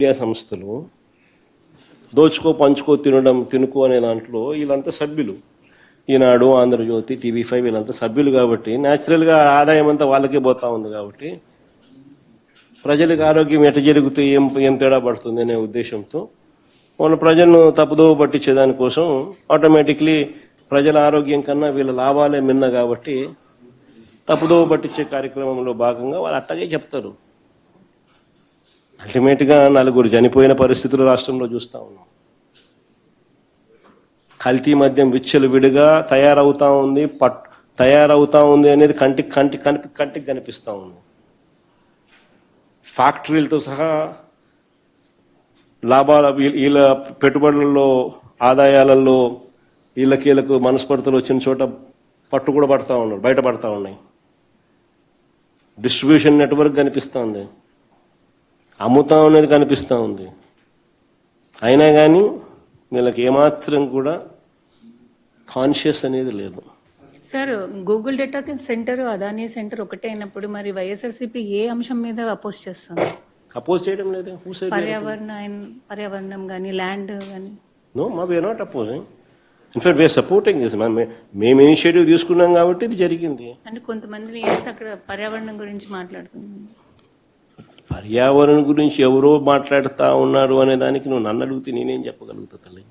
Media సంస్థలు దోచుకో పంచుకో తినుకో అనే దాంట్లో వీళ్ళంతా సభ్యులు. ఈనాడు, ఆంధ్రజ్యోతి, TV5 వీళ్ళంతా సభ్యులు కాబట్టి న్యాచురల్గా ఆదాయం అంతా వాళ్ళకే పోతా ఉంది. కాబట్టి ప్రజలకు ఆరోగ్యం ఎట జరిగితే ఏం తేడా పడుతుంది అనే ఉద్దేశంతో వాళ్ళ ప్రజలను తప్పుదోవ పట్టించేదానికోసం ఆటోమేటిక్లీ ప్రజల ఆరోగ్యం కన్నా వీళ్ళ లాభాలే మిన్న కాబట్టి తప్పుదోవ పట్టించే కార్యక్రమంలో భాగంగా వాళ్ళు అట్టగే చెప్తారు. అల్టిమేట్గా 4 చనిపోయిన పరిస్థితులు రాష్ట్రంలో చూస్తూ ఉన్నాం. కల్తీ మద్యం విచ్చలవిడిగా తయారవుతా ఉంది అనేది కంటికి కనిపిస్తూ ఉంది. ఫ్యాక్టరీలతో సహా లాభాల వీళ్ళ పెట్టుబడులలో ఆదాయాలలో వీళ్ళకీలకు మనస్పర్ధలు వచ్చిన చోట పట్టు కూడా పడతా ఉన్నారు, బయటపడతా ఉన్నాయి. డిస్ట్రిబ్యూషన్ నెట్వర్క్ కనిపిస్తుంది, అమ్ముతాం అనేది కనిపిస్తూ ఉంది. అయినా కానీ వీళ్ళకి ఏమాత్రం కూడా కాన్షియస్ అనేది లేదు. Sir, Google data centre, Adani centre ఒకటే అయినప్పుడు మరి వైఎస్ఆర్సీపీ ఏ అంశం మీద అపోజ్ చేస్తుంది? అపోజ్ చేయడం లేదు. పర్యావరణం కానీ ల్యాండ్ కానీ. No, we're not opposing. In fact we're supporting this. మేము ఇనిషియేటివ్ తీసుకున్నాం కాబట్టి ఇది జరిగింది. అంటే కొంతమంది అక్కడ పర్యావరణం గురించి మాట్లాడుతున్నారు. పర్యావరణం గురించి ఎవరో మాట్లాడుతూ ఉన్నారు అనే దానికి నువ్వు నన్ను అడిగితే నేనేం చెప్పగలుగుతా తల్లి?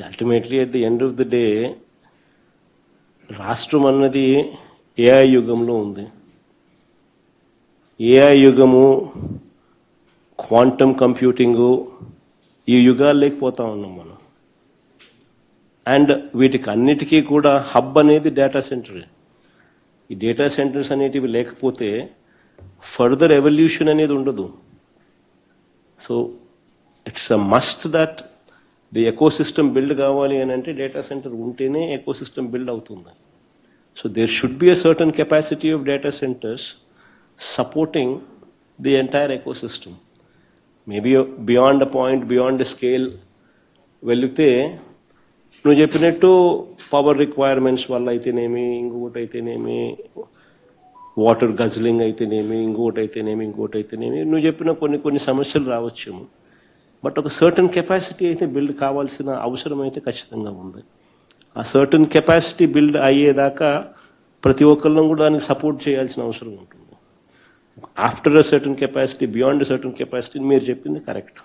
Ultimately at the end of the day రాష్ట్రం అన్నది ఏఐ యుగంలో ఉంది. ఏఐ యుగము, క్వాంటమ్ కంప్యూటింగు, ఈ యుగాలు లేకపోతా ఉన్నాం మనం. అండ్ వీటికి అన్నిటికీ కూడా హబ్ అనేది డేటా సెంటర్. ఈ డేటా సెంటర్స్ అనేటివి లేకపోతే ఫర్దర్ ఎవల్యూషన్ అనేది ఉండదు. So it's a must that the ecosystem build కావాలి అని అంటే డేటా సెంటర్ ఉంటేనే ఎకోసిస్టమ్ బిల్డ్ అవుతుంది. So there should be a certain capacity of data centers supporting the entire ecosystem. Maybe beyond a point, beyond scale వెళితే నువ్వు చెప్పినట్టు power requirements వల్ల అయితేనేమి, ఇంకొకటి అయితేనేమి, వాటర్ గజ్లింగ్ అయితేనేమి, ఇంకోటి అయితేనేమి నువ్వు చెప్పిన కొన్ని సమస్యలు రావచ్చు. బట్ ఒక సర్టన్ కెపాసిటీ అయితే బిల్డ్ కావాల్సిన అవసరం అయితే ఖచ్చితంగా ఉంది. ఆ సర్టన్ కెపాసిటీ బిల్డ్ అయ్యేదాకా ప్రతి ఒక్కళ్ళం కూడా దానికి సపోర్ట్ చేయాల్సిన అవసరం ఉంటుంది. After a certain capacity, beyond certain capacity మీరు చెప్పింది correct.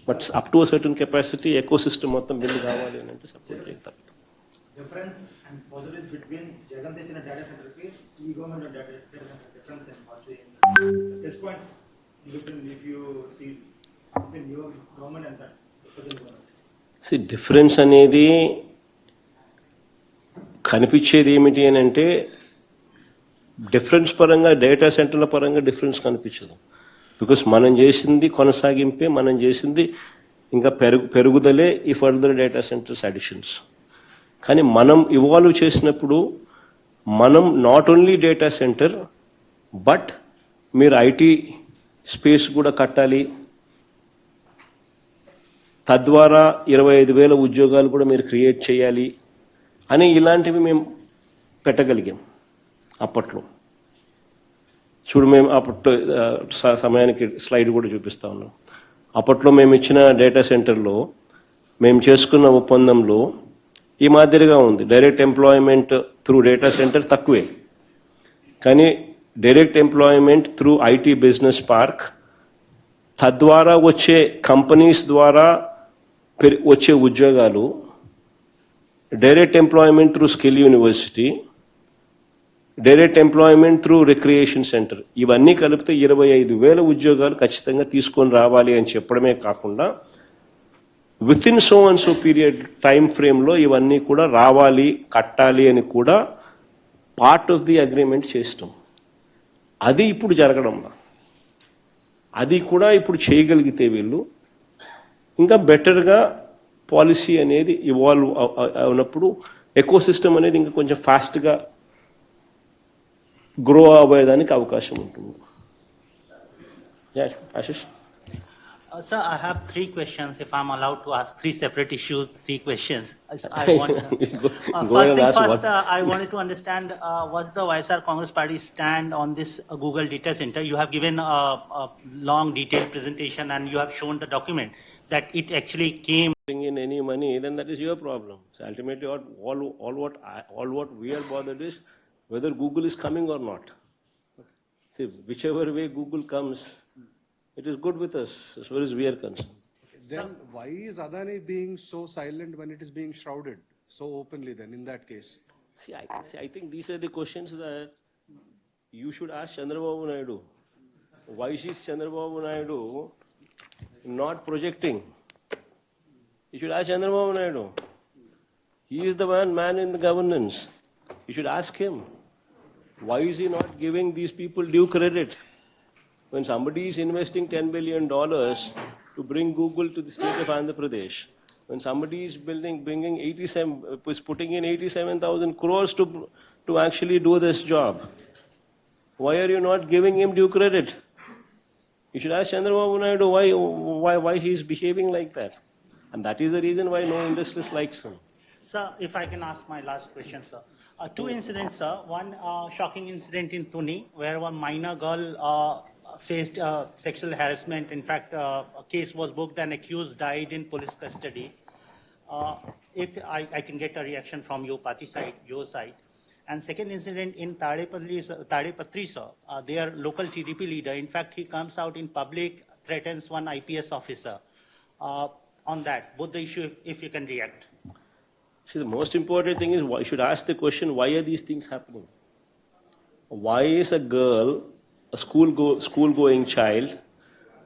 But up to a certain capacity ecosystem మొత్తం బిల్డ్ కావాలి అని అంటే సపోర్ట్ చేస్తారు. Difference and positives between Jagan Techina data center ki e-government data center difference and positive. This points if you see between your government and that present government. See, difference అనేది కనిపించేది ఏమిటి అని అంటే difference పరంగా, data సెంటర్ల పరంగా difference కనిపించదు. Because మనం చేసింది కొనసాగింపే, మనం చేసింది ఇంకా పెరుగుదలే ఈ ఫర్దర్ డేటా సెంటర్స్ అడిషన్స్. కానీ మనం ఇవాల్వ్ చేసినప్పుడు మనం not only data centre but మీరు ఐటీ స్పేస్ కూడా కట్టాలి, తద్వారా 25,000 ఉద్యోగాలు కూడా మీరు క్రియేట్ చేయాలి అని ఇలాంటివి మేము పెట్టగలిగాం అప్పట్లో. చూడు, మేము అప్పట్లో సమయానికి స్లైడ్ కూడా చూపిస్తా ఉన్నాం. అప్పట్లో మేము ఇచ్చిన డేటా సెంటర్లో మేము చేసుకున్న ఒప్పందంలో ఈ మాదిరిగా ఉంది. Direct employment through data centre తక్కువే, కానీ direct employment through IT business park, తద్వారా వచ్చే కంపెనీస్ ద్వారా వచ్చే ఉద్యోగాలు, direct employment through skill university, direct employment through recreation centre, ఇవన్నీ కలిపితే 25,000 ఉద్యోగాలు ఖచ్చితంగా తీసుకొని రావాలి అని చెప్పడమే కాకుండా with in so and so period time ఫ్రేమ్లో ఇవన్నీ కూడా రావాలి, కట్టాలి అని కూడా పార్ట్ ఆఫ్ ది అగ్రిమెంట్ చేస్తాం. అది ఇప్పుడు జరగడంలా, అది కూడా ఇప్పుడు చేయగలిగితే వీళ్ళు ఇంకా బెటర్గా పాలసీ అనేది ఇవాల్వ్ అయినప్పుడు ఎకోసిస్టమ్ అనేది ఇంకా కొంచెం ఫాస్ట్గా గ్రో అవ్వేదానికి అవకాశం ఉంటుంది. Ashish. Sir, I have three questions. If I'm allowed to ask three separate issues, three questions. I want. Go ahead and ask First, what. I wanted to understand what's the YSR Congress Party stand on this Google data center. You have given a long, detailed presentation, and you have shown the document that it actually came. Bring in any money, then that is your problem. So ultimately, all what we are bothered is whether Google is coming or not. See, whichever way Google comes, it is good with us as far as we are concerned. Then why is Adani being so silent when it is being shrouded so openly then in that case? See, I think these are the questions that you should ask Chandrababu Naidu. Why is Chandrababu Naidu not projecting? You should ask Chandrababu Naidu. He is the man in the governance. You should ask him. Why is he not giving these people due credit? When somebody is investing $10 billion to bring Google to the state of Andhra Pradesh, when somebody is putting in 87,000 crores to actually do this job, why are you not giving him due credit? You should ask Chandrababu Naidu why he is behaving like that. And that is the reason why no industrialist likes him. Sir, if I can ask my last question, sir. Two incidents, sir. One shocking incident in Pune, where one minor girl faced sexual harassment. In fact, a case was booked and accused died in police custody. If I can get a reaction from your party side, your side. And second incident in Tadepatri, sir, their local TDP leader. In fact, he comes out in public, threatens one IPS officer. On that, both the issue, if you can react. See, the most important thing is, you should ask the question, why are these things happening? Why is a girl, a school-going child,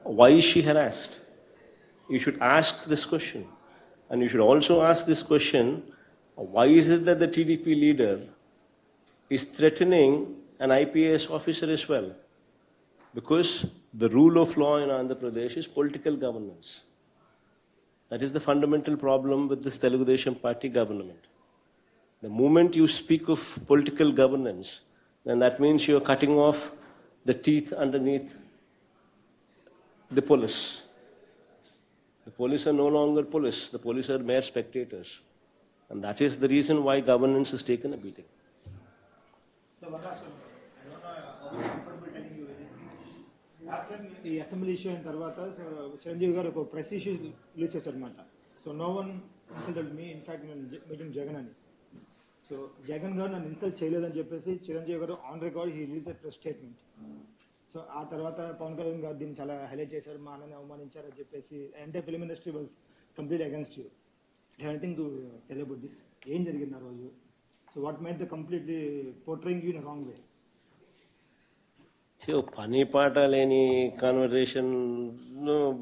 why is she harassed? You should ask this question. And you should also ask this question, why is it that the TDP leader is threatening an IPS officer as well? Because the rule of law in Andhra Pradesh is political governance. That is the fundamental problem with this Telugu Desam Party government. The moment you speak of political governance, then that means you are cutting off the teeth underneath the police. The police are no longer police. The police are mere spectators. And that is the reason why governance has taken a beating. So one last one. I don't know how comfortable telling you this thing. Last time ఈ assembly issue అయిన తర్వాత so Chiranjeevi garu ఒక press issue release చేశారనమాట. So no one insulted me, in fact నేను meeting Jagan అని. So Jagan గారు నన్ను insult చేయలేదని చెప్పేసి చిరంజీవి గారు on record he release press statement. So ఆ తర్వాత పవన్ కళ్యాణ్ గారు దీన్ని చాలా హైలైట్ చేశారు, మా అన్నని అవమానించారని చెప్పేసి entire film industry was complete against you. Anything to tell about this? ఏం జరిగింది ఆ రోజు? So what made the completely portraying you in wrong way? పని పాట లేని కాన్వర్జేషన్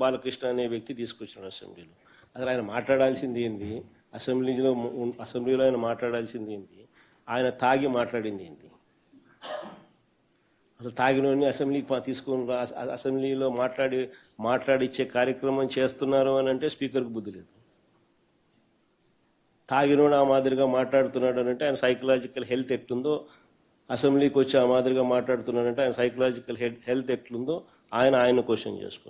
బాలకృష్ణ అనే వ్యక్తి తీసుకొచ్చాడు అసెంబ్లీలో. అసలు ఆయన మాట్లాడాల్సింది ఏంది? అసెంబ్లీలో ఆయన మాట్లాడాల్సింది ఏంటి? ఆయన తాగి మాట్లాడింది ఏంటి? అసలు తాగినోని అసెంబ్లీకి తీసుకొని అసెంబ్లీలో మాట్లాడిచ్చే కార్యక్రమం చేస్తున్నారు అని అంటే స్పీకర్కి బుద్ధి లేదు. తాగినోడు ఆ మాదిరిగా మాట్లాడుతున్నాడు అని అంటే ఆయన సైకలాజికల్ హెల్త్ ఎట్లుందో, అసెంబ్లీకి వచ్చి ఆ మాదిరిగా మాట్లాడుతున్నాడంటే ఆయన సైకలాజికల్ హెల్త్ ఎట్లుందో ఆయన క్వశ్చన్ చేసుకోవాలి.